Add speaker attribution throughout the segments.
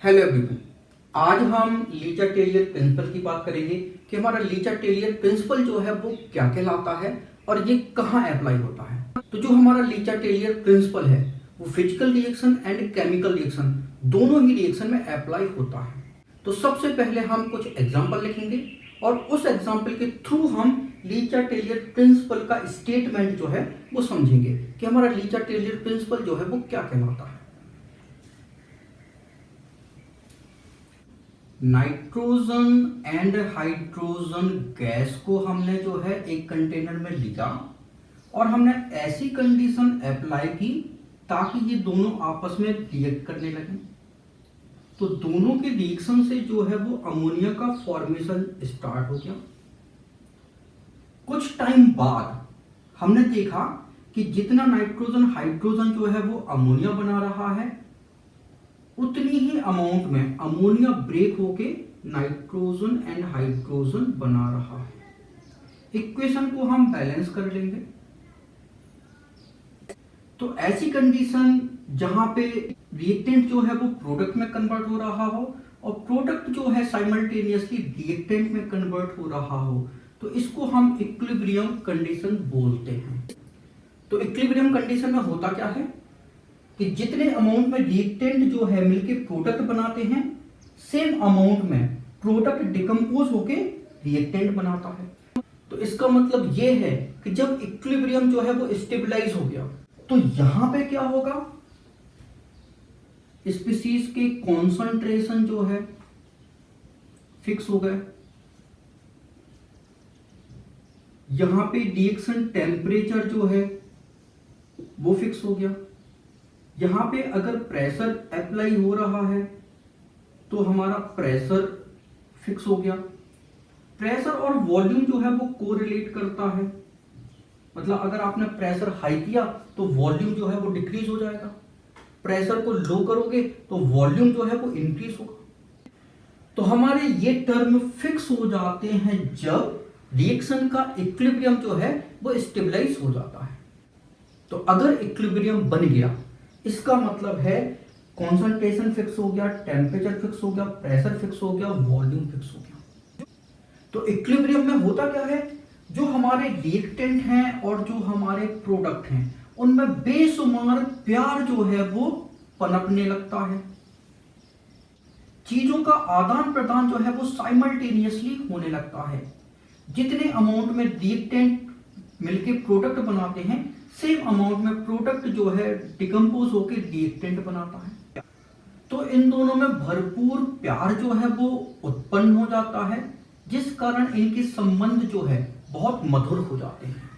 Speaker 1: Hello everyone. आज हम Licha टेलियर principal की बात करेंगे कि हमारा लीचा टेलियर प्रिंसिपल जो है वो क्या कहलाता है और ये कहाँ अप्लाई होता है। तो जो हमारा लीचा टेलियर प्रिंसिपल है वो physical reaction and chemical reaction दोनों ही रिएक्शन में अप्लाई होता है। तो सबसे पहले हम कुछ एग्जाम्पल लिखेंगे और उस एग्जाम्पल के थ्रू हम लीचा टेलियर प्रिंसिपल का स्टेटमेंट जो है वो समझेंगे कि हमारा लीचा टेलियर प्रिंसिपल जो है वो क्या कहलाता है। नाइट्रोजन एंड हाइड्रोजन गैस को हमने जो है एक कंटेनर में लिया और हमने ऐसी कंडीशन अप्लाई की ताकि ये दोनों आपस में रिएक्ट करने लगे। तो दोनों के रिएक्शन से जो है वो अमोनिया का फॉर्मेशन स्टार्ट हो गया। कुछ टाइम बाद हमने देखा कि जितना नाइट्रोजन हाइड्रोजन जो है वो अमोनिया बना रहा है उतनी ही अमाउंट में अमोनिया ब्रेक होके नाइट्रोजन एंड हाइड्रोजन बना रहा है। इक्वेशन को हम बैलेंस कर लेंगे। तो ऐसी कंडीशन जहां पे रिएक्टेंट जो है वो प्रोडक्ट में कन्वर्ट हो रहा हो और प्रोडक्ट जो है साइमल्टेनियसली रिएक्टेंट में कन्वर्ट हो रहा हो, तो इसको हम इक्विलिब्रियम कंडीशन बोलते हैं। तो इक्विलिब्रियम कंडीशन में होता क्या है कि जितने अमाउंट में रिएक्टेंट जो है मिलके प्रोडक्ट बनाते हैं सेम अमाउंट में प्रोडक्ट डिकम्पोज होके रिएक्टेंट बनाता है। तो इसका मतलब ये है कि जब इक्विलिब्रियम जो है वो स्टेबलाइज हो गया तो यहां पे क्या होगा, स्पीशीज के कॉन्सेंट्रेशन जो है फिक्स हो गए। यहां पे रिएक्शन टेम्परेचर जो है वो फिक्स हो गया। यहां पे अगर प्रेशर अप्लाई हो रहा है तो हमारा प्रेशर फिक्स हो गया। प्रेशर और वॉल्यूम जो है वो कोरिलेट करता है, मतलब अगर आपने प्रेशर हाई किया तो वॉल्यूम जो है वो डिक्रीज हो जाएगा, प्रेशर को लो करोगे तो वॉल्यूम जो है वो इंक्रीज होगा। तो हमारे ये टर्म फिक्स हो जाते हैं जब रिएक्शन का इक्विलिब्रियम जो है वो स्टेबलाइज हो जाता है। तो अगर इक्विलिब्रियम बन गया इसका मतलब है कॉन्सेंट्रेशन फिक्स हो गया, टेम्परेचर फिक्स हो गया, प्रेशर फिक्स हो गया, वॉल्यूम फिक्स हो गया। तो इक्विलिब्रियम में होता क्या है, जो हमारे रिएक्टेंट हैं और जो हमारे प्रोडक्ट हैं उनमें बेशुमार प्यार जो है वो पनपने लगता है। चीजों का आदान प्रदान जो है वो साइमल्टेनियसली होने लगता है। जितने अमाउंट में रिएक्टेंट मिलके प्रोडक्ट बनाते हैं सेम अमाउंट में प्रोडक्ट जो है डिकम्पोज होकर रिएक्टेंट बनाता है। तो इन दोनों में भरपूर प्यार जो है वो उत्पन्न हो जाता है, जिस कारण इनके संबंध जो है बहुत मधुर हो जाते हैं।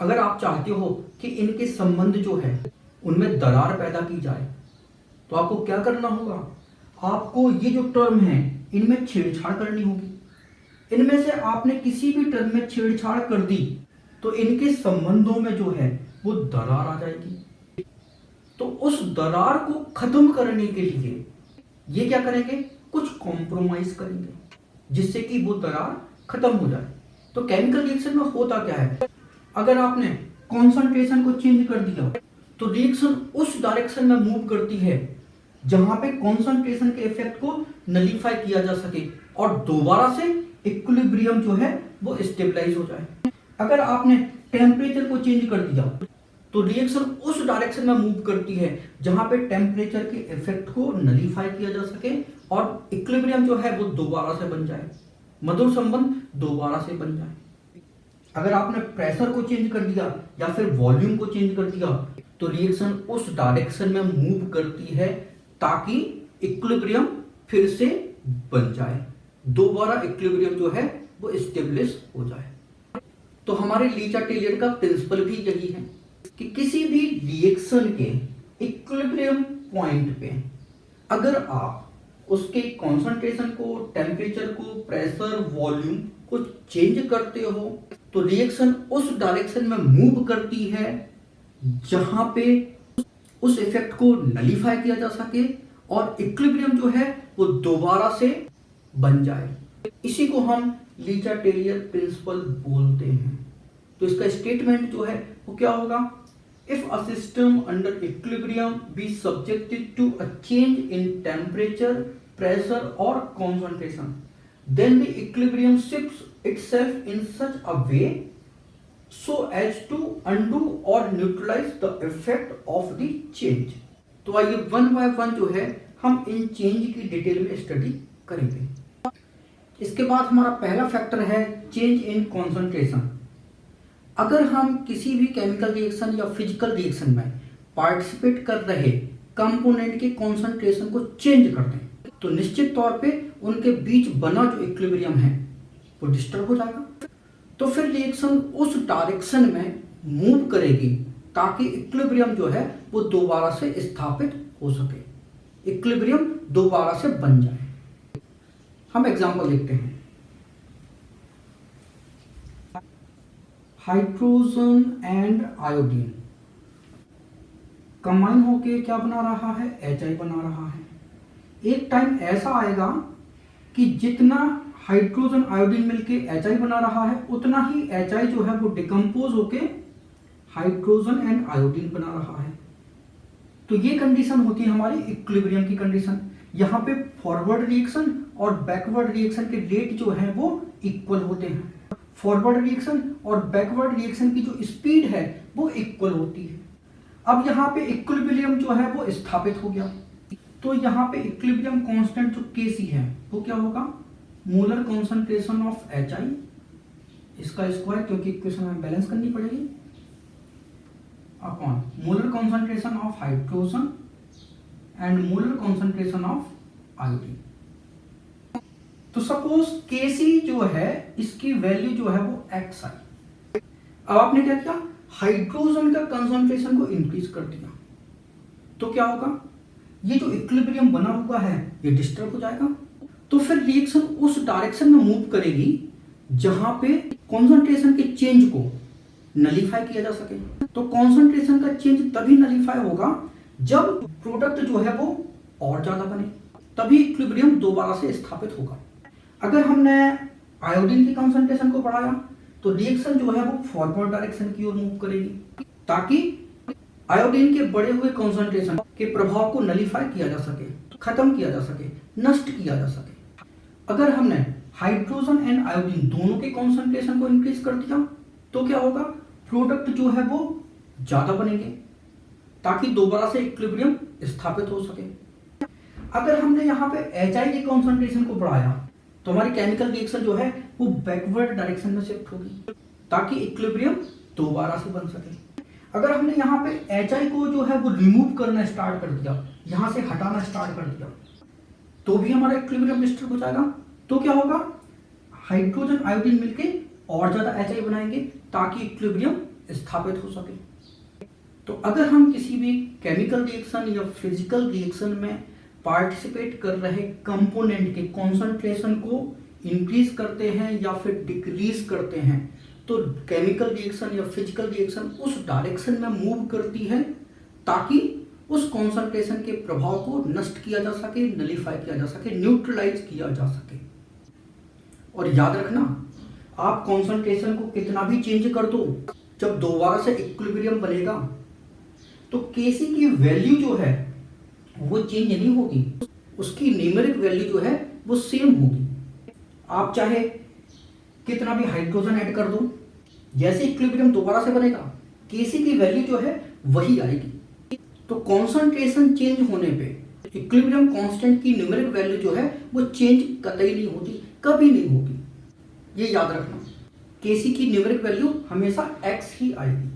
Speaker 1: अगर आप चाहते हो कि इनके संबंध जो है उनमें दरार पैदा की जाए तो आपको क्या करना होगा, आपको ये जो टर्म है इनमें छेड़छाड़ करनी होगी। इनमें से आपने किसी भी टर्म में छेड़छाड़ कर दी तो इनके संबंधों में जो है वो दरार आ जाएगी। तो उस दरार को खत्म करने के लिए ये क्या करेंगे, कुछ कॉम्प्रोमाइज करेंगे जिससे कि वो दरार खत्म हो जाए। तो केमिकल रिएक्शन में होता क्या है, अगर आपने कॉन्सेंट्रेशन को चेंज कर दिया तो रिएक्शन उस डायरेक्शन में मूव करती है जहां पे कॉन्सेंट्रेशन के इफेक्ट को नलीफाई किया जा सके और दोबारा से इक्विलिब्रियम जो है वो स्टेबलाइज हो जाए। अगर आपने टेम्परेचर को चेंज कर दिया तो रिएक्शन उस डायरेक्शन में मूव करती है जहां पे टेम्परेचर के इफेक्ट को नलीफाई किया जा सके और इक्विलिब्रियम जो है वो दोबारा से बन जाए, मधुर संबंध दोबारा से बन जाए। अगर आपने प्रेशर को चेंज कर दिया या फिर वॉल्यूम को चेंज कर दिया तो रिएक्शन उस डायरेक्शन में मूव करती है ताकि इक्विलिब्रियम फिर से बन जाए, दोबारा इक्विलिब्रियम जो है वो स्टेबलिश हो जाए। तो हमारे लीचा टेलियर का प्रिंसिपल भी यही है कि किसी भी रिएक्शन के इक्विलिब्रियम पॉइंट पे अगर आप उसके कॉन्सेंट्रेशन को, टेम्परेचर को, प्रेशर, वॉल्यूम को चेंज करते हो तो रिएक्शन उस डायरेक्शन में मूव करती है जहां पे उस इफेक्ट को नलीफाई किया जा सके और इक्विलिब्रियम जो है वो दोबारा से बन जाए। इसी को हम लीचा टेलियर प्रिंसिपल बोलते हैं। तो इसका स्टेटमेंट जो है वो क्या होगा If a system under equilibrium be subjected to a change in temperature, pressure or concentration, then the equilibrium shifts itself in such a way so as to undo or neutralize the effect of the change. तो आइए one by one जो है हम इन change की detail में study करेंगे। इसके बाद हमारा पहला फैक्टर है चेंज इन कॉन्सेंट्रेशन। अगर हम किसी भी केमिकल रिएक्शन या फिजिकल रिएक्शन में पार्टिसिपेट कर रहे कंपोनेंट के कॉन्सेंट्रेशन को चेंज कर दें तो निश्चित तौर पे उनके बीच बना जो इक्विलिब्रियम है वो डिस्टर्ब हो जाएगा। तो फिर रिएक्शन उस डायरेक्शन में मूव करेगी ताकि इक्विलिब्रियम जो है वो दोबारा से स्थापित हो सके, इक्विलिब्रियम दोबारा से बन जाए। हम एग्जांपल देखते हैं। हाइड्रोजन एंड आयोडीन कंबाइन होके क्या बना रहा है, HI बना रहा है। एक टाइम ऐसा आएगा कि जितना हाइड्रोजन आयोडीन मिलके HI बना रहा है उतना ही HI जो है वो डिकम्पोज होके हाइड्रोजन एंड आयोडीन बना रहा है। तो ये कंडीशन होती है हमारी इक्विलिब्रियम की कंडीशन। यहाँ पे फॉरवर्ड रिएक्शन और बैकवर्ड रिएक्शन के रेट जो है वो इक्वल होते हैं। फॉरवर्ड रिएक्शन और बैकवर्ड रिएक्शन की जो स्पीड है वो इक्वल होती है। अब यहाँ पे इक्विलिब्रियम जो है वो स्थापित हो गया। तो यहाँ पे इक्विलिब्रियम कांस्टेंट जो Kc है वो क्या होगा, मोलर कॉन्सेंट्रेशन ऑफ HI, इसका स्क्वायर क्योंकि इक्वेशन में बैलेंस करनी पड़ेगी, upon molar concentration of hydrogen and molar concentration of iodine. तो सपोज Kc जो है इसकी वैल्यू जो है वो xi। अब आपने क्या किया, हाइड्रोजन का कंसंट्रेशन को इंक्रीज कर दिया तो क्या होगा, ये जो इक्विलिब्रियम बना हुआ है ये डिस्टर्ब हो जाएगा। तो फिर रिएक्शन उस डायरेक्शन में मूव करेगी जहां पे कॉन्सेंट्रेशन के चेंज को नलीफाई किया जा सके। तो कॉन्सेंट्रेशन का चेंज तभी नलीफाई होगा जब प्रोडक्ट जो है वो और ज्यादा बने, तभी इक्विलिब्रियम दोबारा से स्थापित होगा। अगर हमने आयोडीन की कॉन्सेंट्रेशन को बढ़ाया तो रिएक्शन जो है वो फॉरवर्ड डायरेक्शन की ओर मूव करेगी ताकि आयोडीन के बढ़े हुए कॉन्सेंट्रेशन के प्रभाव को नलीफाई किया जा सके, खत्म किया जा सके, नष्ट किया जा सके। अगर हमने हाइड्रोजन एंड आयोडीन दोनों के कॉन्सेंट्रेशन को इंक्रीज कर दिया तो क्या होगा, प्रोडक्ट जो है वो ज्यादा बनेंगे ताकि दोबारा से इक्विलिब्रियम स्थापित हो सके। अगर हमने यहाँ पे HI के कॉन्सेंट्रेशन को बढ़ाया तो हमारी केमिकल रिएक्शन जो है वो बैकवर्ड डायरेक्शन में शिफ्ट होगी ताकि इक्विलिब्रियम दोबारा से बन सके। अगर हमने यहाँ पे HI को जो है वो रिमूव करना स्टार्ट कर दिया, यहाँ से हटाना स्टार्ट कर दिया तो भी हमारा इक्विलिब्रियम डिस्टर्ब हो जाएगा। तो क्या होगा, हाइड्रोजन आयोडीन मिलके और ज्यादा HI बनाएंगे ताकि इक्विलिब्रियम स्थापित हो सके। तो अगर हम किसी भी केमिकल रिएक्शन या फिजिकल रिएक्शन में पार्टिसिपेट कर रहे कंपोनेंट के कॉन्सेंट्रेशन को इंक्रीज करते हैं या फिर डिक्रीज करते हैं तो केमिकल रिएक्शन या फिजिकल रिएक्शन उस डायरेक्शन में मूव करती है ताकि उस कॉन्सेंट्रेशन के प्रभाव को नष्ट किया जा सके, नलीफाई किया जा सके, न्यूट्रलाइज किया जा सके। और याद रखना, आप कॉन्सेंट्रेशन को कितना भी चेंज कर दो, जब दोबारा से इक्विलिब्रियम बनेगा तो Kc की वैल्यू जो है वो चेंज नहीं होगी, उसकी न्यूमेरिक वैल्यू जो है वो सेम होगी। आप चाहे कितना भी हाइड्रोजन ऐड कर दो, जैसे इक्विलिब्रियम दोबारा से बनेगा Kc की वैल्यू जो है वही आएगी। तो कॉन्सेंट्रेशन चेंज होने पे इक्विलिब्रियम कांस्टेंट की न्यूमेरिक वैल्यू जो है वो चेंज कतई नहीं होती, कभी नहीं होगी, ये याद रखना। Kc की न्यूमेरिक वैल्यू हमेशा x ही आएगी।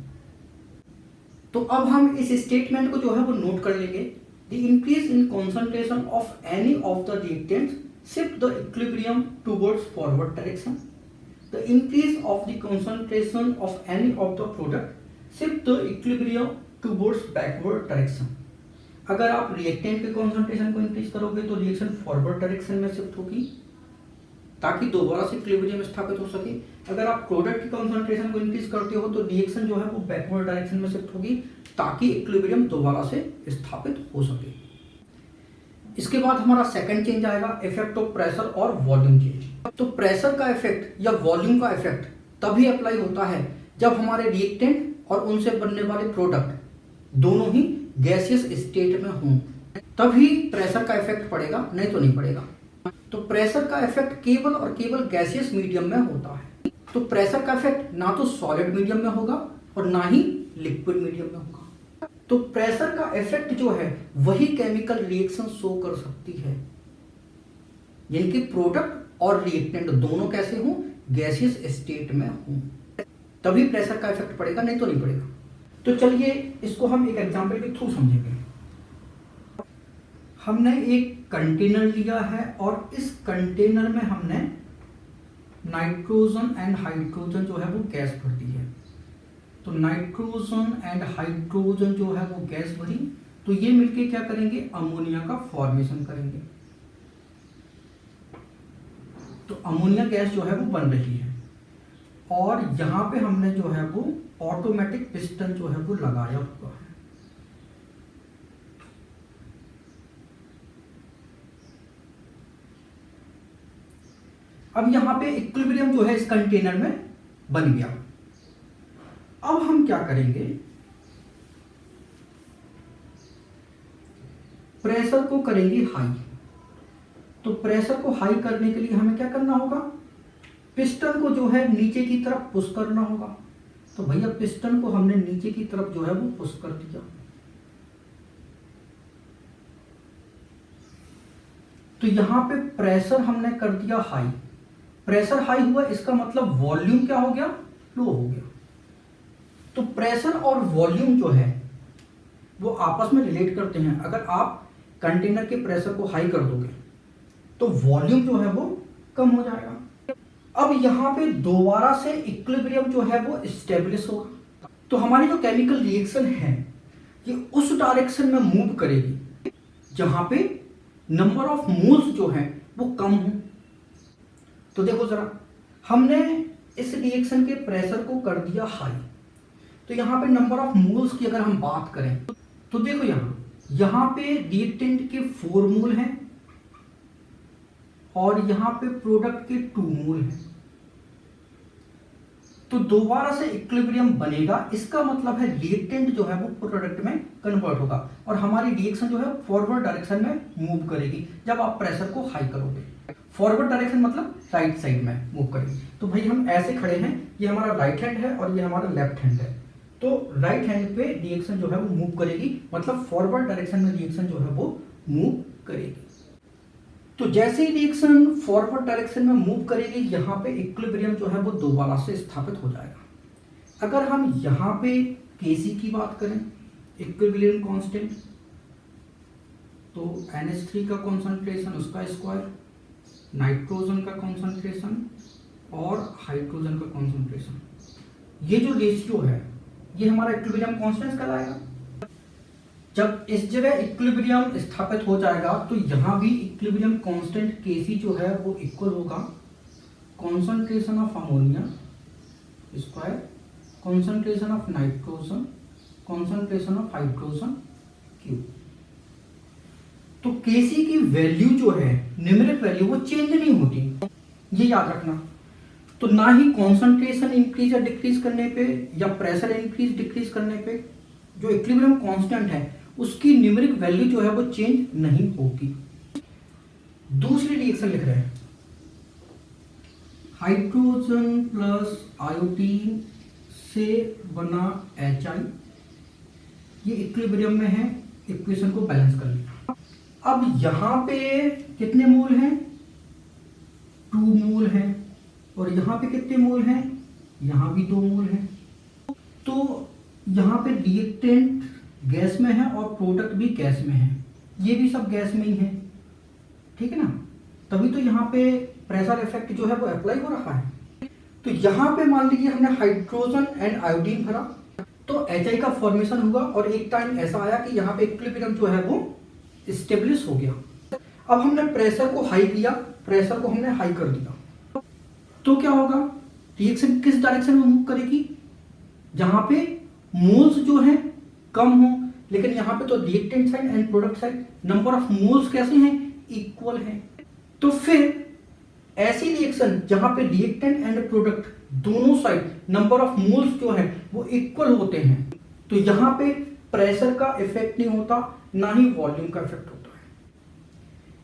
Speaker 1: तो अब हम इस स्टेटमेंट को जो है वो नोट कर लेंगे। The increase in concentration of any of the reactants shift the equilibrium towards forward direction. The increase of the concentration of any of the product shift the equilibrium towards backward direction. अगर आप reactant के concentration को increase करोगे तो reaction forward direction में shift होगी ताकि दोबारा से इक्विलिब्रियम स्थापित हो सके। अगर आप प्रोडक्ट की कॉन्सेंट्रेशन को इंक्रीज करते हो तो रिएक्शन जो है वो बैकवर्ड डायरेक्शन में शिफ्ट होगी ताकि इक्विलिब्रियम दोबारा से स्थापित हो सके। इसके बाद हमारा सेकंड चेंज आएगा, इफेक्ट ऑफ प्रेशर और वॉल्यूम चेंज। तो प्रेशर का इफेक्ट या वॉल्यूम का इफेक्ट तभी अप्लाई होता है जब हमारे रिएक्टेंट और उनसे बनने वाले प्रोडक्ट दोनों ही गैसियस स्टेट में हों, तभी प्रेशर का इफेक्ट पड़ेगा, नहीं तो नहीं पड़ेगा। तो प्रेशर का इफेक्ट केवल और केवल गैसियस मीडियम में होता है। तो प्रेशर का इफेक्ट ना तो सॉलिड मीडियम में होगा और ना ही लिक्विड मीडियम में होगा। तो प्रेशर का इफेक्ट जो है वही केमिकल रिएक्शन शो कर सकती है, जिनके प्रोडक्ट और रिएक्टेंट दोनों कैसे हों, गैसियस स्टेट में हों, तभी प्रेशर का इफेक्ट पड़ेगा, नहीं तो नहीं पड़ेगा। तो चलिए इसको हम एक एग्जांपल के थ्रू समझेंगे। हमने एक कंटेनर लिया है और इस कंटेनर में हमने नाइट्रोजन एंड हाइड्रोजन जो है वो गैस भर दी है। तो नाइट्रोजन एंड हाइड्रोजन जो है वो गैस भरी, तो ये मिलके क्या करेंगे, अमोनिया का फॉर्मेशन करेंगे। तो अमोनिया गैस जो है वो बन रही है और यहां पे हमने जो है वो ऑटोमेटिक पिस्टन जो है वो लगाया हुआ है। अब यहां पे इक्विलिब्रियम जो है इस कंटेनर में बन गया। अब हम क्या करेंगे, प्रेशर को करेंगे हाई। तो प्रेशर को हाई करने के लिए हमें क्या करना होगा, पिस्टन को जो है नीचे की तरफ पुश करना होगा। तो भैया पिस्टन को हमने नीचे की तरफ जो है वो पुश कर दिया। तो यहां पे प्रेशर हमने कर दिया हाई। प्रेशर हाई हुआ, इसका मतलब वॉल्यूम क्या हो गया, लो हो गया। तो प्रेशर और वॉल्यूम जो है वो आपस में रिलेट करते हैं। अगर आप कंटेनर के प्रेशर को हाई कर दोगे तो वॉल्यूम जो है वो कम हो जाएगा। अब यहां पे दोबारा से इक्विलिब्रियम जो है वो स्टेब्लिश होगा। तो हमारी जो केमिकल रिएक्शन है ये उस डायरेक्शन में मूव करेगी जहां पे नंबर ऑफ मोल्स जो है वो कम हो। तो देखो जरा, हमने इस रिएक्शन के प्रेशर को कर दिया हाई। तो यहां पे नंबर ऑफ मोल्स की अगर हम बात करें तो देखो यहां पे रिएक्टेंट के 4 मोल हैं और यहां पे प्रोडक्ट के 2 मोल हैं। तो दोबारा से इक्विलिब्रियम बनेगा, इसका मतलब है रिएक्टेंट जो है वो प्रोडक्ट में कन्वर्ट होगा और हमारी रिएक्शन जो है फॉरवर्ड डायरेक्शन में मूव करेगी जब आप प्रेशर को हाई करोगे। फॉरवर्ड डायरेक्शन मतलब राइट साइड में मूव करेगी। तो भाई हम ऐसे खड़े हैं, ये हमारा राइट हैंड है और ये हमारा लेफ्ट हैंड है। तो राइट हैंड पे रिएक्शन जो है वो मूव करेगी, मतलब फॉरवर्ड डायरेक्शन में रिएक्शन जो है वो मूव करेगी। तो जैसे ही रिएक्शन फॉरवर्ड डायरेक्शन में मूव करेगी, यहाँ पे इक्विलिब्रियम जो है वो दोबारा से स्थापित हो जाएगा। अगर हम यहाँ पे Kc की बात करें, इक्विलिब्रियम कांस्टेंट, तो NH3 का कॉन्सेंट्रेशन उसका स्क्वायर, नाइट्रोजन का कॉन्सेंट्रेशन और हाइड्रोजन का कॉन्सेंट्रेशन, ये जो रेशियो है ये हमारा इक्विलिब्रियम कांस्टेंट कहलाएगा। जब इस जगह इक्विलिब्रियम स्थापित हो जाएगा तो यहां भी इक्विलिब्रियम कांस्टेंट Kc जो है वो इक्वल होगा concentration of ammonia square, concentration of nitrogen, concentration of hydrogen cube. तो Kc की वैल्यू जो है, न्यूमेरिक वैल्यू, वो चेंज नहीं होती, ये याद रखना। तो ना ही कॉन्सेंट्रेशन इंक्रीज या डिक्रीज करने पे या प्रेशर इंक्रीज डिक्रीज करने पे जो इक्विलिब्रियम कांस्टेंट है उसकी न्यूमेरिक वैल्यू जो है वो चेंज नहीं होगी। दूसरी रिएक्शन लिख रहे हैं, हाइड्रोजन प्लस आयोडीन से बना HI, ये इक्विलिब्रियम में है, इक्वेशन को बैलेंस कर लिया। अब यहां पे कितने मोल हैं, 2 मोल हैं और यहां पे कितने मोल हैं, यहां भी 2 मोल हैं। तो यहां पे रिएक्टेंट गैस में है और प्रोडक्ट भी गैस में है, ये भी सब गैस में ही है, ठीक है ना। तभी तो यहाँ पे प्रेशर इफेक्ट जो है वो अप्लाई हो रहा है। तो यहाँ पे मान लीजिए हमने हाइड्रोजन एंड आयोडीन भरा तो HI का फॉर्मेशन हुआ और एक टाइम ऐसा आया कि यहाँ पे इक्विलिब्रियम जो है वो स्टेब्लिश हो गया। अब हमने प्रेशर को हाई किया, प्रेशर को हमने हाई कर दिया, तो क्या होगा, रिएक्शन किस डायरेक्शन में मूव करेगी, जहां पे मोल्स जो है कम हो, लेकिन यहाँ पे तो reactant side and product side number of moles कैसे हैं, इक्वल हैं। तो फिर ऐसी रिएक्शन जहां पे रिएक्टेंट एंड प्रोडक्ट दोनों साइड नंबर ऑफ मोल्स जो है वो इक्वल होते हैं, तो यहाँ पे प्रेशर का इफेक्ट नहीं होता, ना ही वॉल्यूम का इफेक्ट होता है।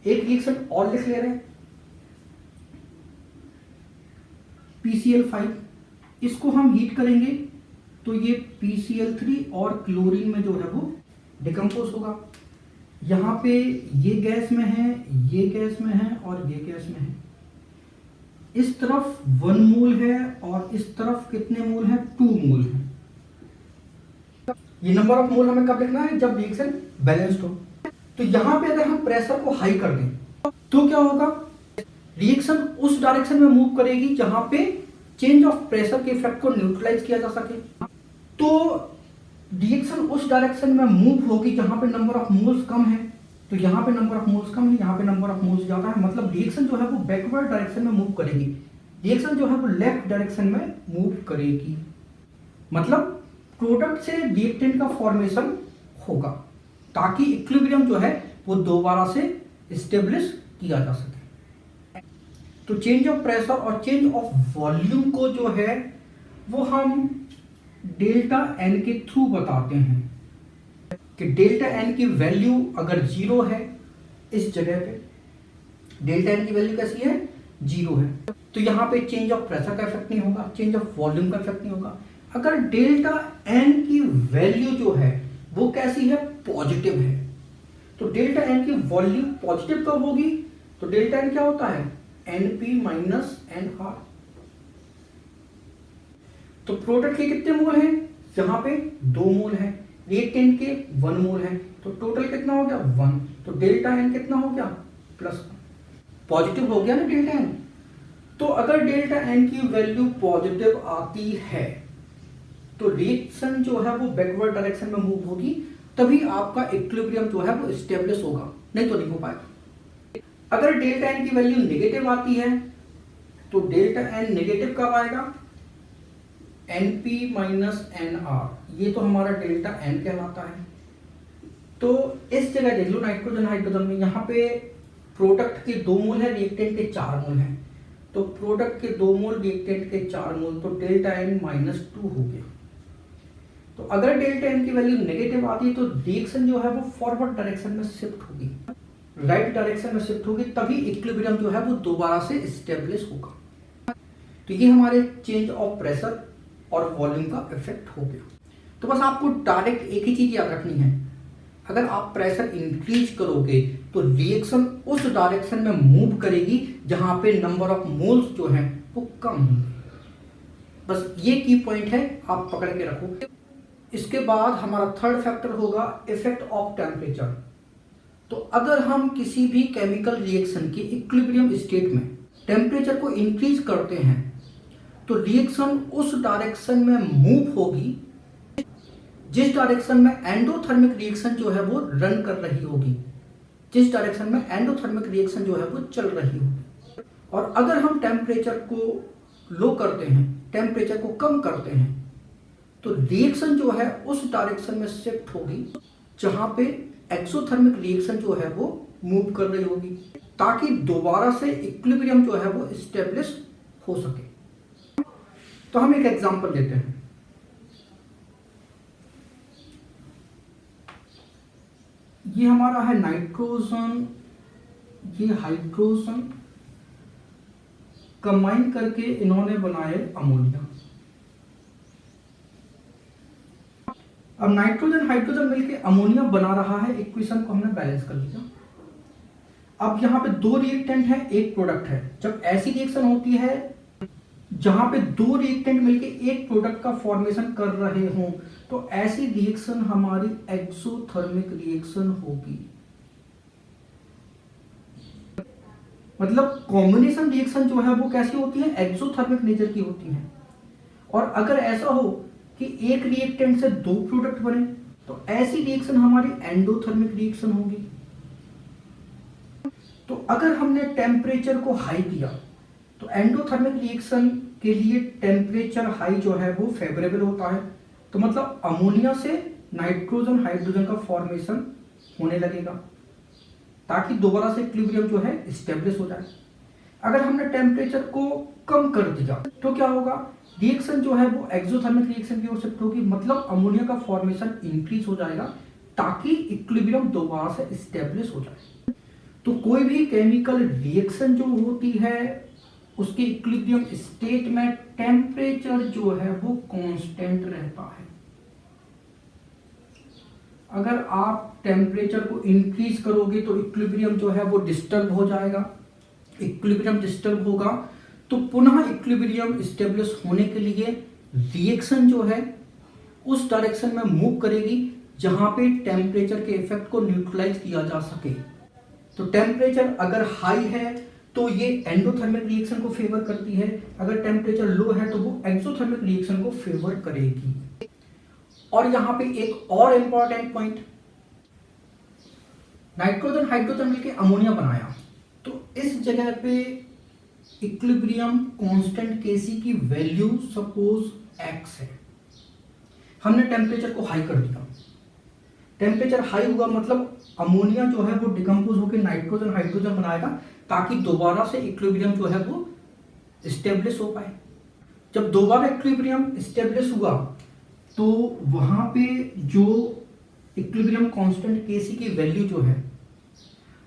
Speaker 1: एक रिएक्शन और लिख ले रहे हैं, PCl5, इसको हम हीट करेंगे तो ये PCl3 और क्लोरीन में जो है वो डिकम्पोज होगा। यहाँ पे ये गैस में है, ये गैस में है और ये गैस में है। इस तरफ 1 मोल है और इस तरफ कितने मोल है, 2 मोल है। ये नंबर ऑफ मोल हमें कब लिखना है, जब रिएक्शन बैलेंस्ड हो। तो यहाँ पे अगर हम प्रेशर को हाई कर दें तो क्या होगा, रिएक्शन उस डायरेक्शन में मूव करेगी जहां पे चेंज ऑफ प्रेशर के इफेक्ट को न्यूट्रलाइज किया जा सके। तो रिएक्शन उस डायरेक्शन में मूव होगी जहां पे नंबर ऑफ मोल्स कम है, तो यहाँ पे नंबर ऑफ मोल्स कम है, यहाँ पे नंबर ऑफ मोल्स ज्यादा है, मतलब रिएक्शन जो है वो बैकवर्ड डायरेक्शन में मूव करेगी, रिएक्शन जो है वो लेफ्ट डायरेक्शन में मूव करेगी। मतलब प्रोडक्ट से रिएक्टेंट का फॉर्मेशन होगा ताकि इक्विलिब्रियम जो है वो दोबारा से स्टेब्लिश किया जा सके। तो चेंज ऑफ प्रेशर और चेंज ऑफ वॉल्यूम को जो है वो हम डेल्टा एन के थ्रू बताते हैं कि डेल्टा एन की वैल्यू अगर 0 है, इस जगह पे डेल्टा एन की वैल्यू कैसी है, 0 है, तो यहाँ पे चेंज ऑफ प्रेशर का इफेक्ट नहीं होगा, चेंज ऑफ वॉल्यूम का इफेक्ट नहीं होगा। अगर डेल्टा एन की वैल्यू जो है वो कैसी है, पॉजिटिव है, तो डेल्टा एन की वैल्यू पॉजिटिव कब होगी, तो डेल्टा एन क्या होता है, NP माइनस NR। तो प्रोडक्ट के कितने मोल हैं, यहां पे 2 मोल है, रिएक्टेंट के 1 मोल है, तो टोटल कितना हो गया 1, तो डेल्टा एन कितना हो गया प्लस, पॉजिटिव हो गया ना डेल्टा एन। तो अगर डेल्टा एन की वैल्यू पॉजिटिव आती है तो रिएक्शन जो है वो बैकवर्ड डायरेक्शन में मूव होगी, तभी आपका इक्विलिब्रियम जो है वो स्टेब्लिश होगा, नहीं तो नहीं हो पाएगा। अगर डेल्टा एन की वैल्यू नेगेटिव आती है तो डेल्टा एन नेगेटिव कब आएगा, NP माइनस NR, ये तो हमारा डेल्टा एन कहलाता है। तो इस जगह देख लो नाइट्रोजन हाइड्रोजन में, यहाँ पे प्रोडक्ट के 2 मोल है, रिएक्टेंट के 4 मोल है, तो प्रोडक्ट के 2 मोल रिएक्टेंट के 4 मोल, तो डेल्टा एन -2 हो गया। तो अगर डेल्टा एन की वैल्यू नेगेटिव आती है तो रिएक्शन जो है वो फॉरवर्ड डायरेक्शन में शिफ्ट होगी, राइट डायरेक्शन में शिफ्ट होगी, तभी इक्विलिब्रियम जो है वो दोबारा से स्टेब्लिश होगा। तो ये हमारे चेंज ऑफ प्रेशर और वॉल्यूम का इफेक्ट हो गया। तो बस आपको डायरेक्ट एक ही चीज याद रखनी है, अगर आप प्रेशर इंक्रीज करोगे तो रिएक्शन उस डायरेक्शन में मूव करेगी जहां पे नंबर ऑफ मोल्स जो हैं वो कम होंगे। बस ये की पॉइंट है, आप पकड़ के रखो। इसके बाद हमारा थर्ड फैक्टर होगा इफेक्ट ऑफ टेम्परेचर। तो अगर हम किसी भी केमिकल रिएक्शन के इक्विलिब्रियम स्टेट में टेम्परेचर को इंक्रीज करते हैं तो रिएक्शन उस डायरेक्शन में मूव होगी जिस डायरेक्शन में एंडोथर्मिक रिएक्शन जो है वो रन कर रही होगी, जिस डायरेक्शन में एंडोथर्मिक रिएक्शन जो है वो चल रही होगी। और अगर हम टेम्परेचर को लो करते हैं, टेम्परेचर को कम करते हैं, तो रिएक्शन जो है उस डायरेक्शन में शिफ्ट होगी जहां पे एक्सोथर्मिक रिएक्शन जो है वो मूव कर रही होगी, ताकि दोबारा से इक्विलिब्रियम जो है वो स्टेब्लिश हो सके। तो हम एक एग्जांपल लेते हैं। ये हमारा है नाइट्रोजन, ये हाइड्रोजन, कंबाइन करके इन्होंने बनाए अमोनिया। अब नाइट्रोजन हाइड्रोजन मिलके अमोनिया बना रहा है, इक्वेशन को हमने बैलेंस कर लिया। अब यहाँ पे 2 रिएक्टेंट है, 1 प्रोडक्ट है। जब ऐसी रिएक्शन होती है जहां पे 2 रिएक्टेंट मिलके एक प्रोडक्ट का फॉर्मेशन कर रहे हों, तो ऐसी रिएक्शन हमारी एक्सोथर्मिक रिएक्शन होगी। मतलब कॉम्बिनेशन रिएक्शन जो है वो कैसी होती है, एक्सोथर्मिक नेचर की होती है। और अगर ऐसा हो कि एक रिएक्टेंट से 2 प्रोडक्ट बने तो ऐसी रिएक्शन हमारी एंडोथर्मिक रिएक्शन होगी। तो अगर हमने टेम्परेचर को हाई किया तो एंडोथर्मिक रिएक्शन के लिए टेम्परेचर हाई जो है वो फेवरेबल होता है। तो मतलब अमोनिया से नाइट्रोजन हाइड्रोजन का फॉर्मेशन होने लगेगा ताकि दोबारा से इक्विलिब्रियम जो है स्टेब्लिश हो जाए। अगर हमने टेम्परेचर को कम कर दिया तो क्या होगा, रिएक्शन जो है वो एक्सोथर्मिक रिएक्शन की ओर शिफ्ट होगी, मतलब अमोनिया का फॉर्मेशन इंक्रीज हो जाएगा ताकि इक्विलिब्रियम दोबारा से स्टेब्लिश हो जाए। तो कोई भी केमिकल रिएक्शन जो होती है उसके इक्विलिब्रियम स्टेट में टेम्परेचर जो है वो कांस्टेंट रहता है। अगर आप टेम्परेचर को इंक्रीज करोगे तो इक्विलिब्रियम जो है वो डिस्टर्ब हो जाएगा। इक्विलिब्रियम डिस्टर्ब होगा तो पुनः इक्विलिब्रियम स्टेब्लिश होने के लिए रिएक्शन जो है उस डायरेक्शन में मूव करेगी जहां पे टेम्परेचर के इफेक्ट को न्यूट्रलाइज किया जा सके। तो टेम्परेचर अगर हाई है तो ये एंडोथर्मिक रिएक्शन को फेवर करती है, अगर टेम्परेचर लो है तो वो एक्सोथर्मिक रिएक्शन को फेवर करेगी। और यहां पे एक और इंपॉर्टेंट पॉइंट, नाइट्रोजन हाइड्रोजन मिलकर अमोनिया बनाया तो इस जगह पे इक्विलिब्रियम कांस्टेंट Kc की वैल्यू सपोज x है। हमने टेम्परेचर को हाई कर दिया, टेम्परेचर हाई हुआ मतलब अमोनिया जो है वो डिकम्पोज होकर नाइट्रोजन हाइड्रोजन बनाएगा ताकि दोबारा से इक्विलिब्रियम जो है वो स्टेब्लिश हो पाए। जब दोबारा इक्विलिब्रियम स्टेब्लिश हुआ तो वहां पे जो इक्विलिब्रियम कांस्टेंट Kc की वैल्यू जो है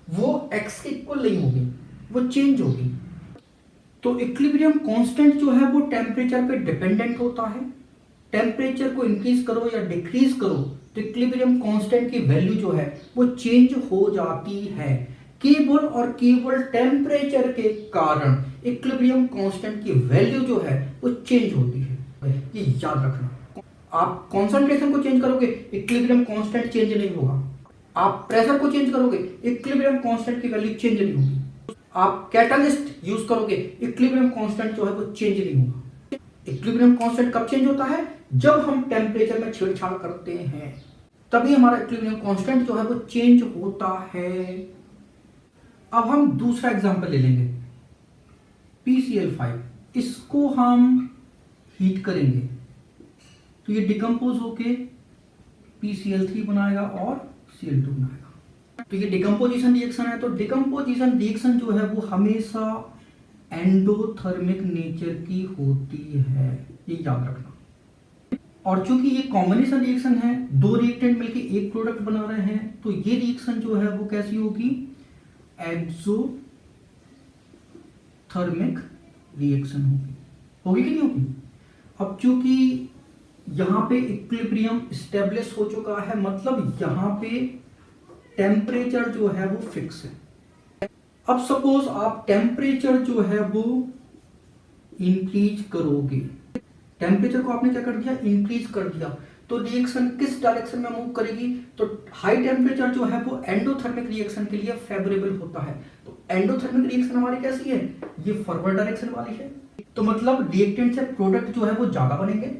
Speaker 1: वो x के इक्वल नहीं होगी, वो चेंज होगी। तो इक्विलिब्रियम कांस्टेंट जो है वो टेम्परेचर पे डिपेंडेंट होता है। टेम्परेचर को इंक्रीज करो या डिक्रीज करो तो इक्विलिब्रियम कांस्टेंट की वैल्यू जो है वो चेंज हो जाती है। केवल और केवल टेम्परेचर के कारण इक्विलिब्रियम कांस्टेंट की वैल्यू जो है वो चेंज होती है, ये याद रखना। आप कॉन्सेंट्रेशन को चेंज करोगे इक्विलिब्रियम कांस्टेंट चेंज नहीं होगा, आप प्रेशर को चेंज करोगे इक्विलिब्रियम कांस्टेंट की वैल्यू चेंज नहीं होगी, आप कैटलिस्ट यूज करोगे इक्विलिब्रियम कांस्टेंट जो है वो चेंज नहीं होगा। इक्विलिब्रियम कांस्टेंट कब चेंज होता है, जब हम टेम्परेचर में छेड़छाड़ करते हैं, तभी हमारा इक्विलिब्रियम कांस्टेंट जो है वो चेंज होता है। अब हम दूसरा एग्जांपल ले लेंगे, PCl5, इसको हम हीट करेंगे तो ये डिकम्पोज होके PCl3 बनाएगा और Cl2 बनाएगा। तो ये डिकम्पोजिशन रिएक्शन है, तो डिकम्पोजिशन रिएक्शन जो है वो हमेशा एंडोथर्मिक नेचर की होती है, ये याद रखना। और चूंकि ये कॉम्बिनेशन रिएक्शन है, दो रिएक्टेंट मिलके एक प्रोडक्ट बना रहे हैं, तो ये रिएक्शन जो है वो कैसी होगी, एक्सोथर्मिक रिएक्शन होगी। होगी कि नहीं होगी। अब चूंकि यहां पे इक्विलिब्रियम स्टेब्लिश हो चुका है, मतलब यहां पे टेम्परेचर जो है वो फिक्स है। अब सपोज आप टेम्परेचर जो है वो इंक्रीज करोगे, टेम्परेचर को आपने क्या कर दिया, इंक्रीज कर दिया, तो रिएक्शन किस डायरेक्शन में मूव करेगी, तो हाई टेम्परेचर जो है वो एंडोथर्मिक रिएक्शन के लिए फेवरेबल होता है। तो एंडोथर्मिक रिएक्शन हमारी कैसी है, ये फॉरवर्ड डायरेक्शन वाली है, तो मतलब रिएक्टेंट से प्रोडक्ट जो है वो ज्यादा बनेंगे।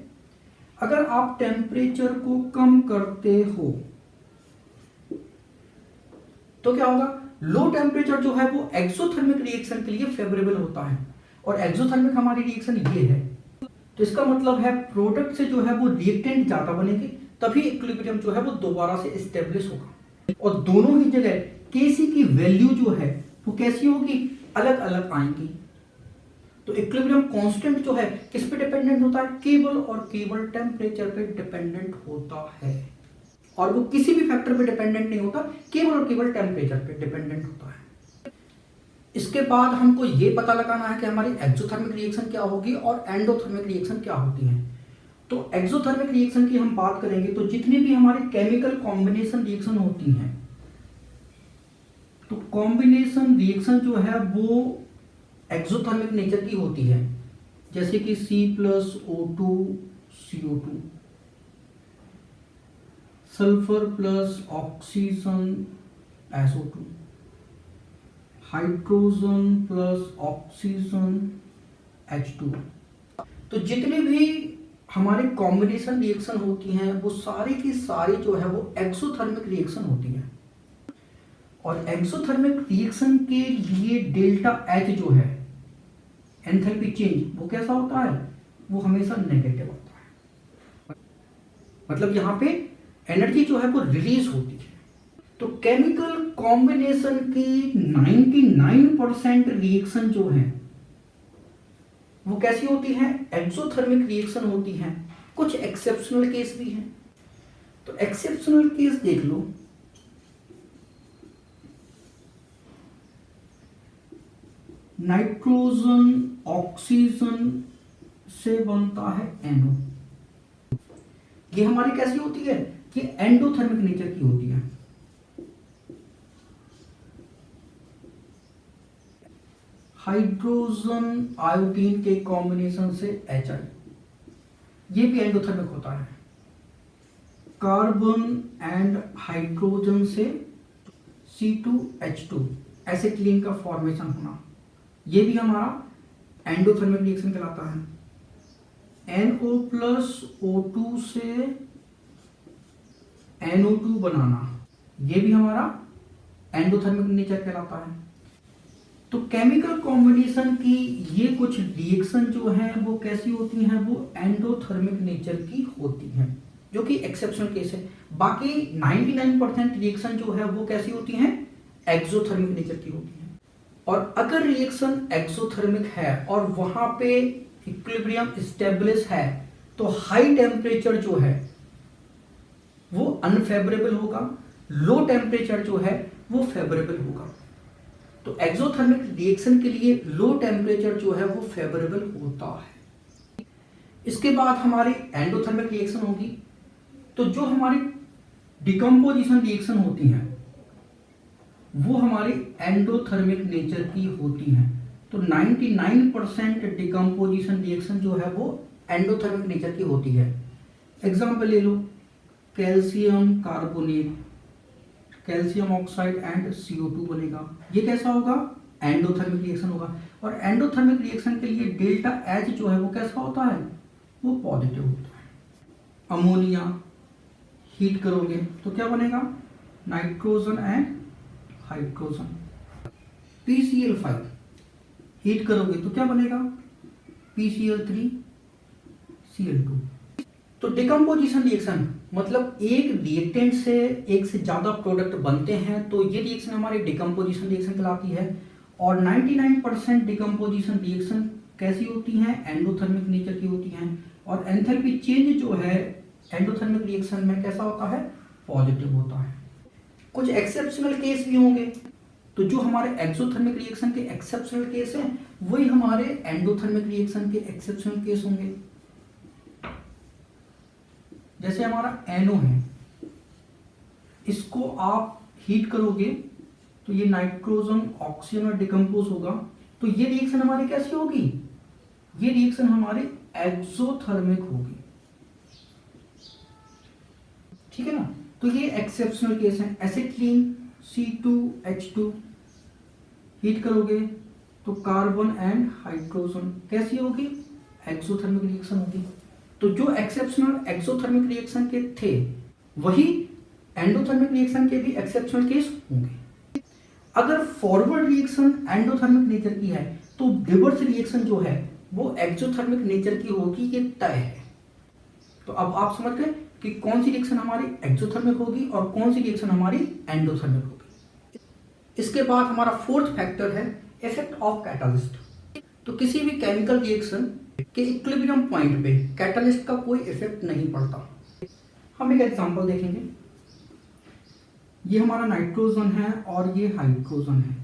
Speaker 1: अगर आप टेम्परेचर को कम करते हो तो क्या होगा, लो टेम्परेचर जो है वो एक्सोथर्मिक रिएक्शन के लिए फेवरेबल होता है, और एक्सोथर्मिक हमारी रिएक्शन ये है। तो इसका मतलब है प्रोडक्ट से जो है वो रिएक्टेंट ज्यादा बनेंगे, तभी इक्विलिब्रियम जो है वो दोबारा से स्टेब्लिश होगा। और दोनों ही जगह Kc की वैल्यू जो है वो कैसी होगी, अलग अलग आएंगी। तो इक्विलिब्रियम कांस्टेंट जो है किस पे डिपेंडेंट होता है, केवल और केवल टेम्परेचर पे डिपेंडेंट होता है, और वो किसी भी फैक्टर पे डिपेंडेंट नहीं होता, केवल और केवल टेम्परेचर पे डिपेंडेंट होता है। इसके बाद हमको ये पता लगाना है कि हमारी एक्सोथर्मिक रिएक्शन क्या होगी और एंडोथर्मिक रिएक्शन क्या होती है। तो एक्सोथर्मिक रिएक्शन की हम बात करेंगे तो जितनी भी हमारी केमिकल कॉम्बिनेशन रिएक्शन होती हैं, तो कॉम्बिनेशन रिएक्शन जो है वो एक्सोथर्मिक नेचर की होती है, जैसे कि C+O2 CO2, sulphur plus oxygen SO2, hydrogen plus oxygen H2। तो जितने भी हमारे कॉम्बिनेशन रिएक्शन होती हैं वो सारी की सारी जो है वो एक्सोथर्मिक रिएक्शन होती है। और एक्सोथर्मिक रिएक्शन के लिए डेल्टा H जो है एंथैल्पी चेंज, वो कैसा होता है, वो हमेशा नेगेटिव होता है। मतलब यहां पे एनर्जी जो है वो रिलीज होती है। तो केमिकल कॉम्बिनेशन की 99% रिएक्शन जो है वो कैसी होती है, एक्सोथर्मिक रिएक्शन होती है। कुछ एक्सेप्शनल केस भी हैं। तो एक्सेप्शनल केस देख लो, नाइट्रोजन ऑक्सीजन से बनता है NO। ये हमारी कैसी होती है, ये एंडोथर्मिक नेचर की होती है। हाइड्रोजन आयोडीन के कॉम्बिनेशन से HI, ये भी एंडोथर्मिक होता है। कार्बन एंड हाइड्रोजन से C2H2 एसिटिलीन का फॉर्मेशन होना, ये भी हमारा एंडोथर्मिक रिएक्शन कहलाता है। NO+O2 से NO2 बनाना, ये भी हमारा एंडोथर्मिक नेचर कहलाता है। तो केमिकल कॉम्बिनेशन की ये कुछ रिएक्शन जो है वो कैसी होती हैं, वो एंडोथर्मिक नेचर की होती हैं, जो कि एक्सेप्शनल केस है। बाकी 99% रिएक्शन जो है वो कैसी होती हैं, एक्सोथर्मिक नेचर की होती हैं। और अगर रिएक्शन एक्सोथर्मिक है और वहां पे इक्विलिब्रियम स्टेबलिश है, तो हाई टेम्परेचर जो है वो अनफेवरेबल होगा, लो टेम्परेचर जो है वो फेवरेबल होगा। तो एक्सोथर्मिक रिएक्शन के लिए लो टेम्परेचर जो है वो फेवरेबल होता है। इसके बाद हमारी एंडोथर्मिक रिएक्शन होगी। तो जो हमारी डिकम्पोजिशन रिएक्शन होती हैं वो हमारी एंडोथर्मिक नेचर की होती हैं। तो 99% डिकम्पोजिशन रिएक्शन जो है वो एंडोथर्मिक नेचर की होती है। एग्जाम्पल ले लो, calcium carbonate, calcium oxide and CO2 बनेगा। ये कैसा होगा, एंडोथर्मिक रिएक्शन होगा। और एंडोथर्मिक रिएक्शन के लिए डेल्टा H जो है वो कैसा होता है, वो पॉजिटिव होता है। अमोनिया हीट करोगे तो क्या बनेगा, nitrogen and hydrogen. PCl5 heat करोगे तो क्या बनेगा, PCl3 Cl2। तो डिकम्पोजिशन रिएक्शन मतलब एक रिएक्टेंट से एक से ज्यादा प्रोडक्ट बनते हैं, तो ये रिएक्शन हमारी डिकम्पोजिशन रिएक्शन कहलाती है। और 99% डिकम्पोजिशन रिएक्शन कैसी होती हैं, एंडोथर्मिक नेचर की होती हैं। और एंथैल्पी चेंज जो है एंडोथर्मिक रिएक्शन में कैसा होता है, पॉजिटिव होता है। कुछ एक्सेप्शनल केस भी होंगे। तो जो हमारे एक्सोथर्मिक रिएक्शन के एक्सेप्शनल केस हैं वही हमारे एंडोथर्मिक रिएक्शन के एक्सेप्शनल केस होंगे। जैसे हमारा NO है, इसको आप हीट करोगे तो ये नाइट्रोजन ऑक्सीजन में डिकम्पोज होगा। तो ये रिएक्शन हमारी कैसी होगी, ये रिएक्शन हमारी एक्सोथर्मिक होगी। ठीक है ना। तो ये एक्सेप्शनल केस है। एसिटिलीन C2H2 हीट करोगे तो कार्बन एंड हाइड्रोजन कैसी होगी, एक्सोथर्मिक रिएक्शन होगी। तो जो एक्सेप्शनल एक्सोथर्मिक रिएक्शन के थे वही एंडोथर्मिक रिएक्शन के भी एक्सेप्शनल केस होंगे। अगर फॉरवर्ड रिएक्शन एंडोथर्मिक नेचर की है तो रिवर्स रिएक्शन जो है वो एक्सोथर्मिक नेचर की होगी, ये तय है। तो अब आप समझ गए कि कौन सी रिएक्शन हमारी एक्सोथर्मिक होगी और कौन सी रिएक्शन हमारी एंडोथर्मिक होगी। इसके बाद हमारा फोर्थ फैक्टर है इफेक्ट ऑफ कैटालिस्ट। तो किसी भी केमिकल रिएक्शन के इक्विलिब्रियम पॉइंट पे कैटालिस्ट का कोई इफेक्ट नहीं पड़ता। हम एक एग्जांपल देखेंगे। ये हमारा नाइट्रोजन है और ये हाइड्रोजन है।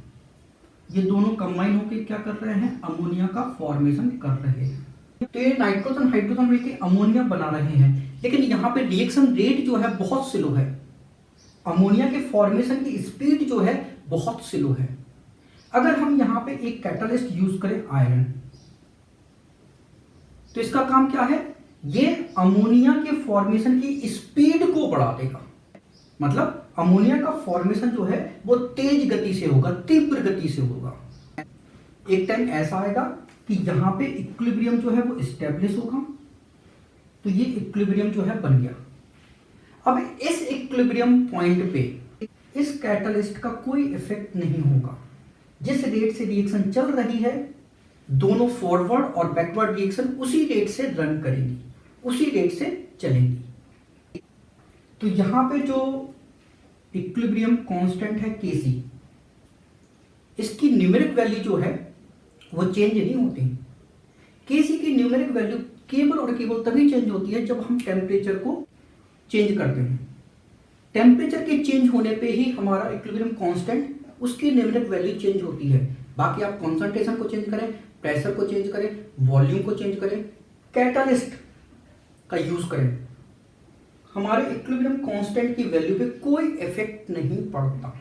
Speaker 1: ये दोनों कंबाइन होकर क्या कर रहे हैं, अमोनिया का फॉर्मेशन कर रहे हैं। तो ये नाइट्रोजन हाइड्रोजन मिलकर अमोनिया बना रहे हैं, लेकिन यहाँ पे रिएक्शन रेट जो है बहुत स्लो है। अमोनिया के फॉर्मेशन की स्पीड जो है बहुत स्लो है। अगर हम यहाँ पे एक कैटालिस्ट यूज करें आयरन, तो इसका काम क्या है, ये अमोनिया के फॉर्मेशन की स्पीड को बढ़ा देगा। मतलब अमोनिया का फॉर्मेशन जो है वो तेज गति से होगा, तीव्र गति से होगा। एक टाइम ऐसा आएगा कि यहां पे इक्विलिब्रियम जो है वो एस्टेब्लिश होगा। तो ये इक्विलिब्रियम जो है बन गया। अब इस इक्विलिब्रियम पॉइंट पे इस कैटालिस्ट का कोई इफेक्ट नहीं होगा। जिस रेट से रिएक्शन चल रही है, दोनों फॉरवर्ड और बैकवर्ड रिएक्शन उसी रेट से रन करेंगी, उसी रेट से चलेंगी। तो यहां पे जो इक्विलिब्रियम कांस्टेंट है Kc। इसकी न्यूमेरिक वैल्यू जो है वो चेंज नहीं होती। Kc की न्यूमेरिक वैल्यू केवल और केवल तभी चेंज होती है जब हम टेम्परेचर को चेंज करते हैं। टेम्परेचर के चेंज होने पे ही हमारा इक्विलिब्रियम कांस्टेंट उसकी न्यूमेरिक वैल्यू चेंज होती है। बाकी आप कॉन्सेंट्रेशन को चेंज करें, प्रेशर को चेंज करें, वॉल्यूम को चेंज करें, कैटालिस्ट का यूज करें, हमारे इक्विलिब्रियम कांस्टेंट की वैल्यू पे कोई इफेक्ट नहीं पड़ता।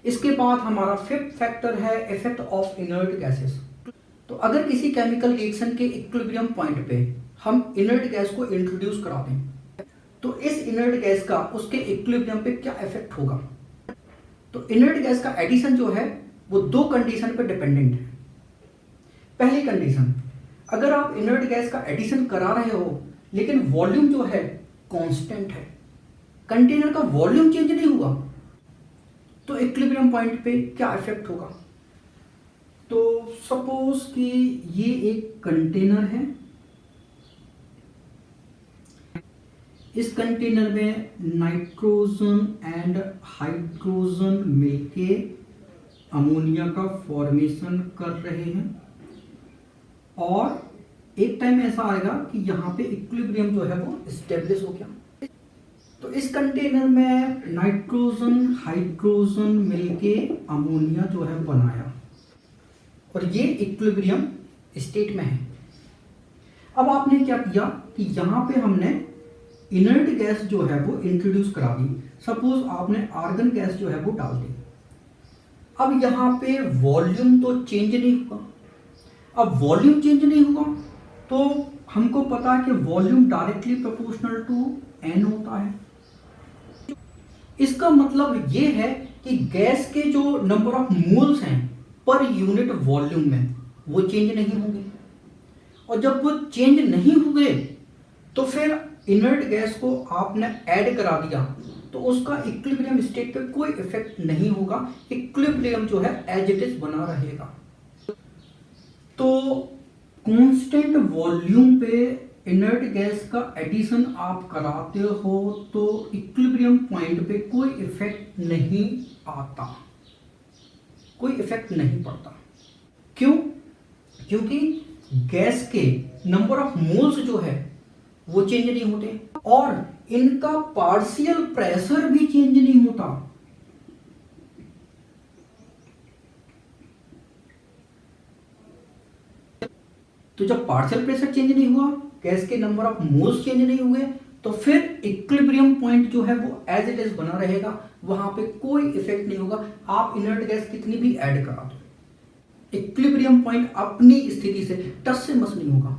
Speaker 1: इसके बाद हमारा फिफ्थ फैक्टर है इफेक्ट ऑफ इनर्ट गैसेस। तो अगर किसी केमिकल रिएक्शन के इक्विलिब्रियम पॉइंट पे हम इनर्ट गैस को इंट्रोड्यूस करा दें तो इस इनर्ट गैस का उसके इक्विलिब्रियम पे क्या इफेक्ट होगा। तो इनर्ट गैस का एडिशन जो है वो दो कंडीशन पे डिपेंडेंट है। पहली कंडीशन, अगर आप इनर्ट गैस का एडिशन करा रहे हो लेकिन वॉल्यूम जो है कांस्टेंट है, कंटेनर का वॉल्यूम चेंज नहीं हुआ, तो इक्विलिब्रियम पॉइंट पे क्या इफेक्ट होगा। तो सपोज कि ये एक कंटेनर है, इस कंटेनर में नाइट्रोजन एंड हाइड्रोजन मिलके अमोनिया का फॉर्मेशन कर रहे हैं और एक टाइम ऐसा आएगा कि यहाँ पे इक्विलिब्रियम जो है वो स्टेब्लिश हो गया। तो इस कंटेनर में नाइट्रोजन हाइड्रोजन मिलके अमोनिया जो है बनाया और ये इक्विलिब्रियम स्टेट में है। अब आपने क्या किया कि यहाँ पे हमने इनर्ट गैस जो है वो इंट्रोड्यूस करा दी। सपोज आपने आर्गन गैस जो है वो डाल दी। अब यहाँ पे वॉल्यूम तो चेंज नहीं हुआ। अब वॉल्यूम चेंज नहीं हुआ तो हमको पता है कि volume directly proportional to n होता है। इसका मतलब ये है कि गैस के जो नंबर ऑफ मोल्स हैं पर यूनिट वॉल्यूम में वो चेंज नहीं होंगे और जब वो चेंज नहीं हुए तो फिर इनर्ट गैस को आपने ऐड करा दिया तो उसका इक्विलिब्रियम स्टेट पे कोई इफेक्ट नहीं होगा। इक्विलिब्रियम जो है एज इट इज बना रहेगा। तो कांस्टेंट वॉल्यूम पे इनर्ट गैस का एडिशन आप कराते हो तो इक्विलिब्रियम पॉइंट पे कोई इफेक्ट नहीं आता, कोई इफेक्ट नहीं पड़ता। क्यों? क्योंकि गैस के नंबर ऑफ मोल्स जो है वो चेंज नहीं होते और इनका पार्शियल प्रेशर भी चेंज नहीं होता। तो जब पार्शियल प्रेशर चेंज नहीं हुआ, गैस के नंबर ऑफ मोल्स चेंज नहीं हुए, तो फिर इक्विलिब्रियम पॉइंट जो है वो एज इट इज बना रहेगा, वहां पे कोई इफेक्ट नहीं होगा। आप इनर्ट गैस कितनी भी ऐड करा दो, इक्विलिब्रियम पॉइंट अपनी स्थिति से टच से मस नहीं होगा,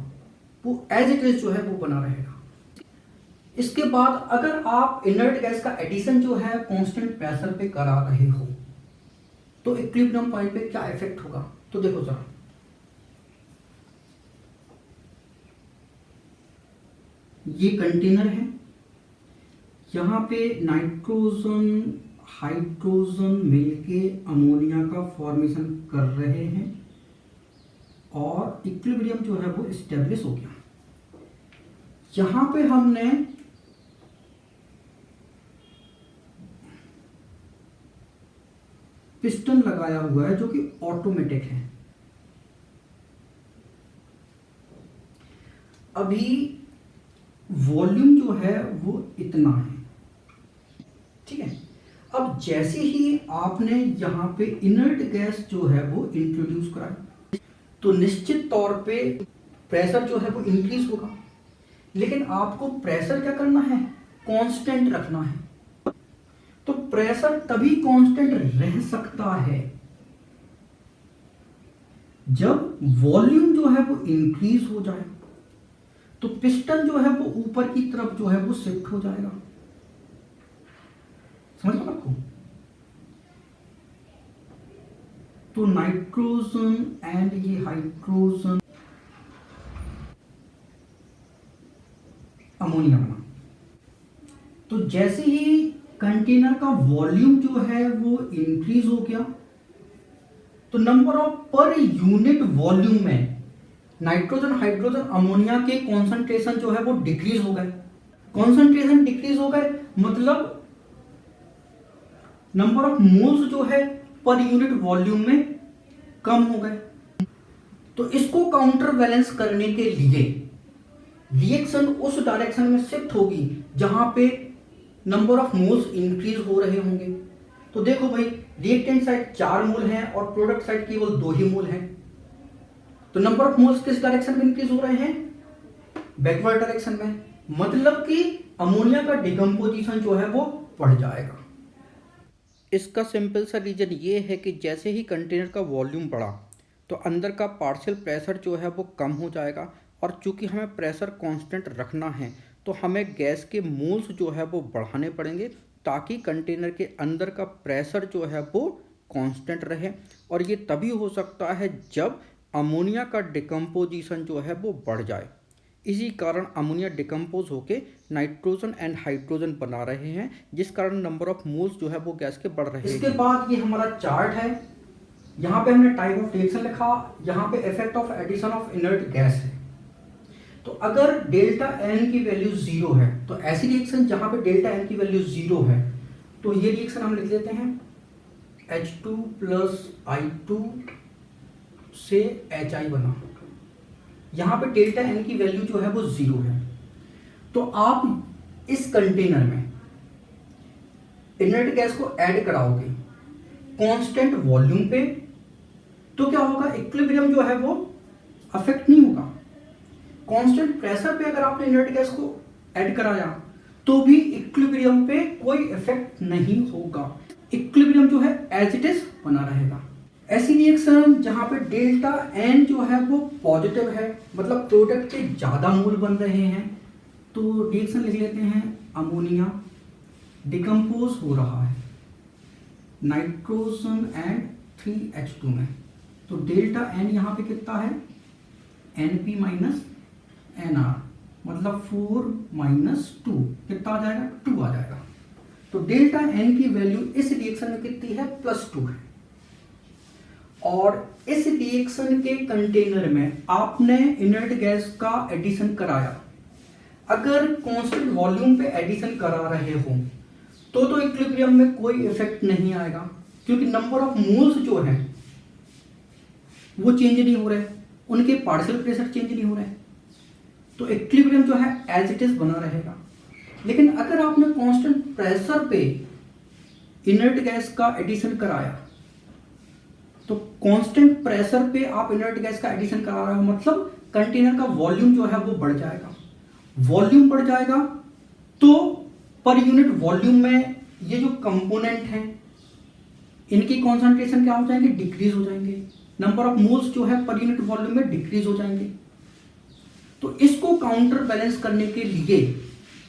Speaker 1: वो एज इट इज जो है वो बना रहेगा। इसके बाद अगर आप इनर्ट गैस का एडिशन जो है कांस्टेंट प्रेशर पे करा रहे हो तो इक्विलिब्रियम पॉइंट पे क्या इफेक्ट होगा। तो देखो जरा, ये कंटेनर है, यहां पे नाइट्रोजन हाइड्रोजन मिलके अमोनिया का फॉर्मेशन कर रहे हैं और इक्विलिब्रियम जो है वो स्टेब्लिश हो गया। यहां पे हमने पिस्टन लगाया हुआ है जो कि ऑटोमेटिक है। अभी वॉल्यूम जो है वो इतना है, ठीक है। अब जैसे ही आपने यहां पे इनर्ट गैस जो है वो इंट्रोड्यूस करा तो निश्चित तौर पे प्रेशर जो है वो इंक्रीज होगा, लेकिन आपको प्रेशर क्या करना है, कांस्टेंट रखना है। तो प्रेशर तभी कांस्टेंट रह सकता है जब वॉल्यूम जो है वो इंक्रीज हो जाए, तो पिस्टन जो है वो ऊपर की तरफ जो है वो शिफ्ट हो जाएगा। समझ में आपको? तो नाइट्रोजन एंड ये हाइड्रोजन अमोनिया बना। तो जैसे ही कंटेनर का वॉल्यूम जो है वो इंक्रीज हो गया तो number of per unit volume में नाइट्रोजन हाइड्रोजन अमोनिया के कॉन्सेंट्रेशन जो है वो डिक्रीज हो गए। कॉन्सेंट्रेशन डिक्रीज हो गए मतलब नंबर ऑफ मोल्स जो है पर यूनिट वॉल्यूम में कम हो गए। तो इसको काउंटर बैलेंस करने के लिए रिएक्शन उस डायरेक्शन में शिफ्ट होगी जहां पे नंबर ऑफ मोल्स इंक्रीज हो रहे होंगे। तो देखो भाई, रिएक्टेंट साइड 4 मोल है और प्रोडक्ट साइड केवल 2 ही मोल है। तो नंबर ऑफ मोल्स किस डायरेक्शन में इंक्रीज हो रहे हैं? बैकवर्ड डायरेक्शन में। मतलब कि अमोनिया का डिकम्पोजिशन जो है वो बढ़ जाएगा। इसका सिंपल सा रीजन ये है कि जैसे ही कंटेनर का वॉल्यूम बढ़ा तो अंदर का पार्शियल प्रेशर जो है वो कम हो जाएगा, और चूंकि हमें प्रेशर कांस्टेंट रखना है तो हमें गैस के मोल्स जो है वो बढ़ाने पड़ेंगे ताकि कंटेनर के अंदर का प्रेशर जो है वो कांस्टेंट रहे। और ये तभी हो सकता है जब अमोनिया का डिकम्पोजिशन जो है वो बढ़ जाए। इसी कारण अमोनिया डिकम्पोज होके नाइट्रोजन एंड हाइड्रोजन बना रहे हैं, जिस कारण नंबर ऑफ मोल्स जो है वो गैस के बढ़ रहे हैं। इसके बाद ये हमारा चार्ट है। यहाँ पे हमने टाइप ऑफ रिएक्शन लिखा, यहाँ पे effect of addition of inert gas है। तो अगर डेल्टा एन की वैल्यू 0 है तो ऐसी रिएक्शन जहां पे डेल्टा एन की वैल्यू 0 है तो ये रिएक्शन हम लिख देते हैं H2 प्लस I2 से HI बना। यहां पे डेल्टा एन की वैल्यू जो है वो 0 है। तो आप इस कंटेनर में इनर्ट गैस को ऐड कराओगे कांस्टेंट वॉल्यूम पे, तो क्या होगा? इक्विलिब्रियम जो है वो अफेक्ट नहीं होगा। कांस्टेंट प्रेशर पे अगर आपने इनर्ट गैस को ऐड कराया तो भी इक्विलिब्रियम पे कोई इफेक्ट नहीं होगा। इक्विलिब्रियम जो है एज इट इज बना रहेगा। ऐसी रिएक्शन जहां पे डेल्टा एन जो है वो पॉजिटिव है, मतलब प्रोडक्ट के ज्यादा मोल बन रहे हैं, तो रिएक्शन लिख लेते हैं अमोनिया डिकम्पोज हो रहा है नाइट्रोजन एंड 3H2 में। तो डेल्टा एन यहाँ पे कितना है? NP माइनस NR, मतलब 4 माइनस 2 कितना आ जाएगा? 2 आ जाएगा। तो डेल्टा एन की वैल्यू इस रिएक्शन में कितनी है? +2 है। और इस रिएक्शन के कंटेनर में आपने इनर्ट गैस का एडिशन कराया। अगर कांस्टेंट वॉल्यूम पे एडिशन करा रहे हो तो इक्विलिब्रियम में कोई इफेक्ट नहीं आएगा, क्योंकि नंबर ऑफ मोल्स जो है वो चेंज नहीं हो रहे, उनके पार्शियल प्रेशर चेंज नहीं हो रहे, तो इक्विलिब्रियम जो है एज इट इज बना रहेगा। लेकिन अगर आपने कांस्टेंट प्रेशर पे इनर्ट गैस का एडिशन कराया, तो कांस्टेंट प्रेशर पे आप इनर्ट गैस का एडिशन करा रहे हो, मतलब कंटेनर का वॉल्यूम जो है वो बढ़ जाएगा। वॉल्यूम बढ़ जाएगा तो पर यूनिट वॉल्यूम में ये जो कंपोनेंट हैं इनकी कॉन्सेंट्रेशन क्या हो जाएंगे? डिक्रीज हो जाएंगे। नंबर ऑफ मोल्स जो है पर यूनिट वॉल्यूम में डिक्रीज हो जाएंगे। तो इसको काउंटर बैलेंस करने के लिए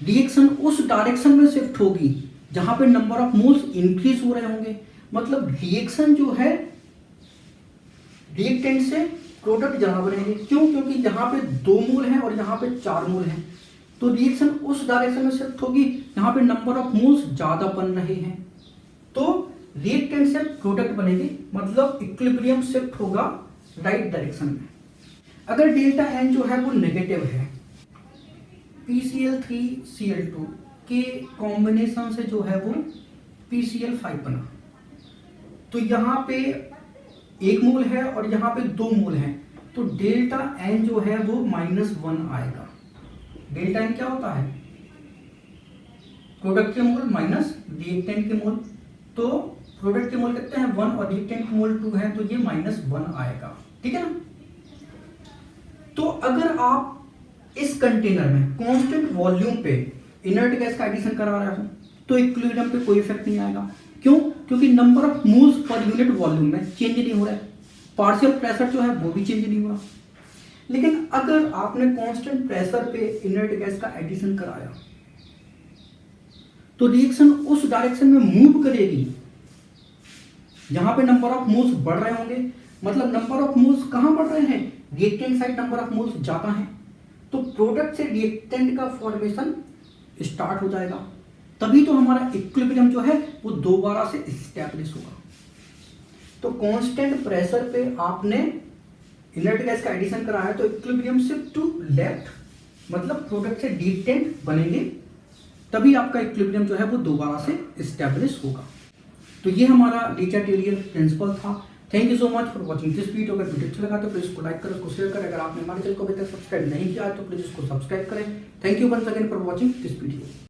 Speaker 1: रिएक्शन उस डायरेक्शन में शिफ्ट होगी जहां पे नंबर ऑफ मोल्स इंक्रीज हो रहे होंगे। मतलब रिएक्शन जो है रिएक्टेंट से प्रोडक्ट ज्यादा बनेंगे। क्यों? क्योंकि जहां पे 2 मोल है और यहां पे 4 मोल है, तो रिएक्शन उस डायरेक्शन में शिफ्ट होगी जहां पे नंबर ऑफ मोल्स ज्यादा बन रहे हैं, तो रिएक्टेंट से प्रोडक्ट बनेंगे, मतलब इक्विलिब्रियम शिफ्ट होगा राइट डायरेक्शन में। अगर डेल्टा एन जो है वो नेगेटिव है, PCl3Cl2 के कॉम्बिनेशन से जो है वो PCl5 बना, तो यहाँ पे 1 मोल है और यहाँ पे 2 मोल है, तो डेल्टा एन जो है वो -1 आएगा। डेल्टा एन क्या होता है? प्रोडक्ट के मोल माइनस रिएक्टेंट के मोल। तो प्रोडक्ट के मोल कितने हैं? 1 और रिएक्टेंट के मोल 2 है, तो ये -1 आएगा। ठीक है ना? तो अगर आप इस कंटेनर में कांस्टेंट वॉल्यूम पे इनर्ट गैस का एडिशन करा रहे हो तो इक्विलिब्रियम पे कोई इफेक्ट नहीं आएगा। क्यों? क्योंकि number of moles per unit volume में चेंज नहीं हो रहा है, पार्शियल प्रेशर जो है वो भी चेंज नहीं हुआ। लेकिन अगर आपने कांस्टेंट प्रेशर पे इनर्ट गैस का एडिशन कराया तो रिएक्शन उस डायरेक्शन में मूव करेगी जहां पे नंबर ऑफ मोल्स बढ़ रहे होंगे। मतलब नंबर ऑफ मोल्स कहां बढ़ रहे हैं? Reactant side number of moles ज्यादा है, तो प्रोडक्ट से रिएक्टेंट का फॉर्मेशन स्टार्ट हो जाएगा। तभी तो हमारा इक्विलिब्रियम जो है वो दोबारा से एस्टैब्लिश होगा। तो कांस्टेंट प्रेशर पे आपने इनर्ट गैस का एडिशन कराया तो इक्विलिब्रियम शिफ्ट टू लेफ्ट, मतलब प्रोडक्ट से रिएक्टेंट बनेंगे, तभी आपका इक्विलिब्रियम जो है वो दोबारा से एस्टैब्लिश होगा। तो ये हमारा लीचा-टेलियर प्रिंसिपल था। Thank you so much for watching this video. अगर वीडियो अच्छा लगा तो प्लीज इसको लाइक करें, उसको शेयर करें। अगर आपने हमारे चैनल को अभी तक सब्सक्राइब नहीं किया तो प्लीज इसको सब्सक्राइब करें। Thank you once again for watching this video.